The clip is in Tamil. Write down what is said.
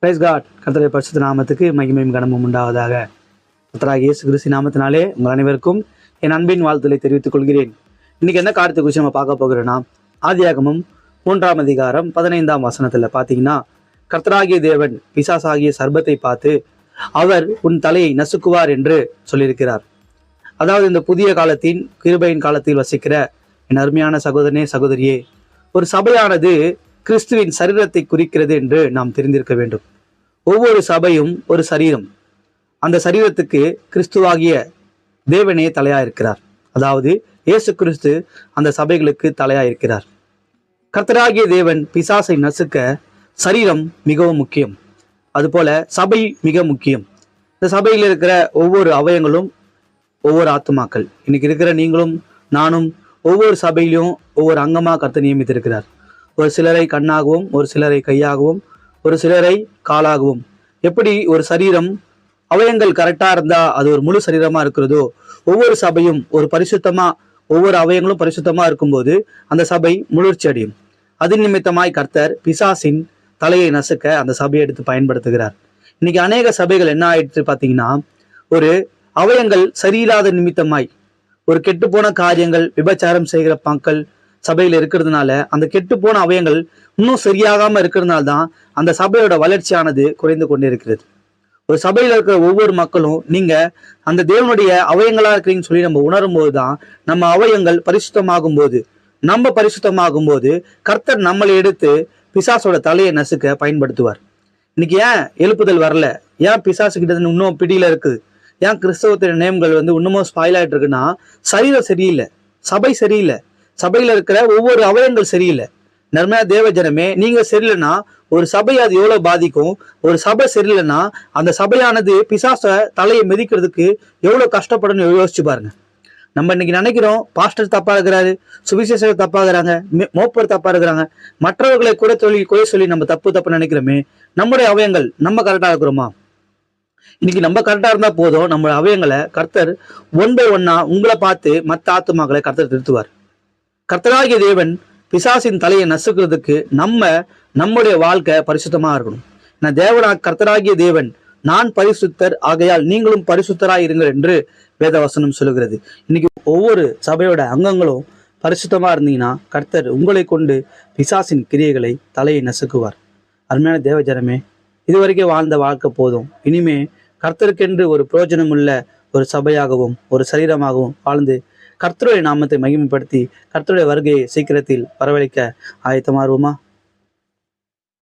Price God. கர்த்தருடைய பரிசுத்த நாமத்துக்கு மகிமையும் கனமும் உண்டாவதாக. கர்த்தராகிய இயேசு கிறிஸ்து நாமத்தினாலே உங்கள் அனைவருக்கும் என் அன்பின் வாழ்த்துக்களை தெரிவித்துக் கொள்கிறேன். இன்னைக்கு என்ன காரியத்தை குறித்து நம்ம பார்க்க போகிறோம்னா, ஆதியாகமம் 3ஆம் அதிகாரம் 15ஆம் வசனத்துல பார்த்தீங்கன்னா, கர்த்தராகிய தேவன் பிசாசாகிய சர்ப்பத்தை பார்த்து அவர் உன் தலையை நசுக்குவார் என்று சொல்லியிருக்கிறார். அதாவது இந்த புதிய காலத்தின் கிருபையின் காலத்தில் வசிக்கிற என் அருமையான சகோதரனே சகோதரியே, ஒரு சபையானது கிறிஸ்துவின் சரீரத்தை குறிக்கிறது என்று நாம் தெரிந்திருக்க வேண்டும். ஒவ்வொரு சபையும் ஒரு சரீரம். அந்த சரீரத்துக்கு கிறிஸ்துவாகிய தேவனே தலையாயிருக்கிறார். அதாவது இயேசு கிறிஸ்து அந்த சபைகளுக்கு தலையாயிருக்கிறார். கர்த்தராகிய தேவன் பிசாசை நசுக்க சரீரம் மிகவும் முக்கியம். அதுபோல சபை மிக முக்கியம். இந்த சபையில் இருக்கிற ஒவ்வொரு அவயங்களும் ஒவ்வொரு ஆத்துமாக்கள். இன்னைக்கு இருக்கிற நீங்களும் நானும் ஒவ்வொரு சபையிலும் ஒவ்வொரு அங்கமாக கர்த்தர் நியமித்திருக்கிறார். ஒரு சிலரை கண்ணாகவும், ஒரு சிலரை கையாகவும், ஒரு சிலரை காலாகவும். எப்படி ஒரு சரீரம் அவயங்கள் கரெக்டா இருந்தா அது ஒரு முழு சரீரமா இருக்கிறதோ, ஒவ்வொரு சபையும் ஒரு பரிசுத்தமா, ஒவ்வொரு அவயங்களும் பரிசுத்தமா இருக்கும்போது அந்த சபை முதிர்ச்சி அடையும். அது நிமித்தமாய் கர்த்தர் பிசாசின் தலையை நசுக்க அந்த சபையை எடுத்து பயன்படுத்துகிறார். இன்னைக்கு அநேக சபைகள் என்ன ஆயிடுச்சு பார்த்தீங்கன்னா, ஒரு அவயங்கள் சரியில்லாத நிமித்தமாய் ஒரு கெட்டுப்போன காரியங்கள், விபச்சாரம் செய்கிற மக்கள் சபையில இருக்கிறதுனால அந்த கெட்டு போன அவயங்கள் இன்னும் சரியாகாம இருக்கிறதுனால தான் அந்த சபையோட வளர்ச்சியானது குறைந்து கொண்டே இருக்கிறது. ஒரு சபையில இருக்கிற ஒவ்வொரு மக்களும் நீங்க அந்த தேவனுடைய அவயங்களா இருக்கிறீங்கன்னு சொல்லி நம்ம உணரும் போதுதான் நம்ம அவயங்கள் பரிசுத்தமாகும் போது, நம்ம பரிசுத்தமாகும் போது கர்த்தர் நம்மளை எடுத்து பிசாசோட தலையை நசுக்க பயன்படுத்துவார். இன்னைக்கு ஏன் எழுப்புதல் வரல, ஏன் பிசாசு கிட்ட இன்னும் பிடியில இருக்குது, ஏன் கிறிஸ்தவத்தின் நேம்கள் இன்னமும் ஸ்பாயில் ஆயிட்டு இருக்குன்னா, சரீரம் சரியில்லை, சபை சரியில்லை, சபையில இருக்கிற ஒவ்வொரு அவயங்கள் சரியில்லை. நர்மையா தேவ ஜனமே, நீங்க சரியில்லைன்னா ஒரு சபை அது எவ்வளவு பாதிக்கும். ஒரு சபை சரியில்லைன்னா அந்த சபையானது பிசாச தலையை மிதிக்கிறதுக்கு எவ்வளவு கஷ்டப்படும் யோசிச்சு பாருங்க. நம்ம இன்னைக்கு நினைக்கிறோம் பாஸ்டர் தப்பா இருக்கிறாரு, சுவிசேஷர் தப்பா இருக்கிறாங்க, மோப்பர் தப்பா இருக்கிறாங்க, மற்றவர்களை குறை சொல்லி நம்ம தப்பு நினைக்கிறோமே. நம்முடைய அவயங்கள் நம்ம கரெக்டா இருக்கிறோமா? இன்னைக்கு நம்ம கரெக்டா இருந்தா போதும். நம்ம அவயங்களை கர்த்தர் ஒன் பை ஒன்னா உங்களை பார்த்து மற்ற ஆத்துமாக்களை கர்த்தர் திருத்துவார். கர்த்தராகிய தேவன் பிசாசின் தலையை நசுக்கிறதுக்கு நம்முடைய வாழ்க்கை பரிசுத்தமா இருக்கணும். நான் தேவனா கர்த்தராகிய தேவன் நான் பரிசுத்தர், ஆகையால் நீங்களும் பரிசுத்தராய் இருங்கள் என்று வேதவசனம் சொல்லுகிறது. இன்னைக்கு ஒவ்வொரு சபையோட அங்கங்களும் பரிசுத்தமா இருந்தீங்கன்னா கர்த்தர் உங்களை கொண்டு பிசாசின் கிரியைகளை தலையை நசுக்குவார். அருமையான தேவ ஜனமே, இதுவரைக்கும் வாழ்ந்த வாழ்க்கை போதும். இனிமே கர்த்தருக்கென்று ஒரு பிரயோஜனம் உள்ள ஒரு சபையாகவும் ஒரு சரீரமாகவும் வாழ்ந்து கர்த்தருடைய நாமத்தை மகிமைப்படுத்தி கர்த்தருடைய வருகையை சீக்கிரத்தில் வரவழைக்க ஆயத்தமாறுவோமா?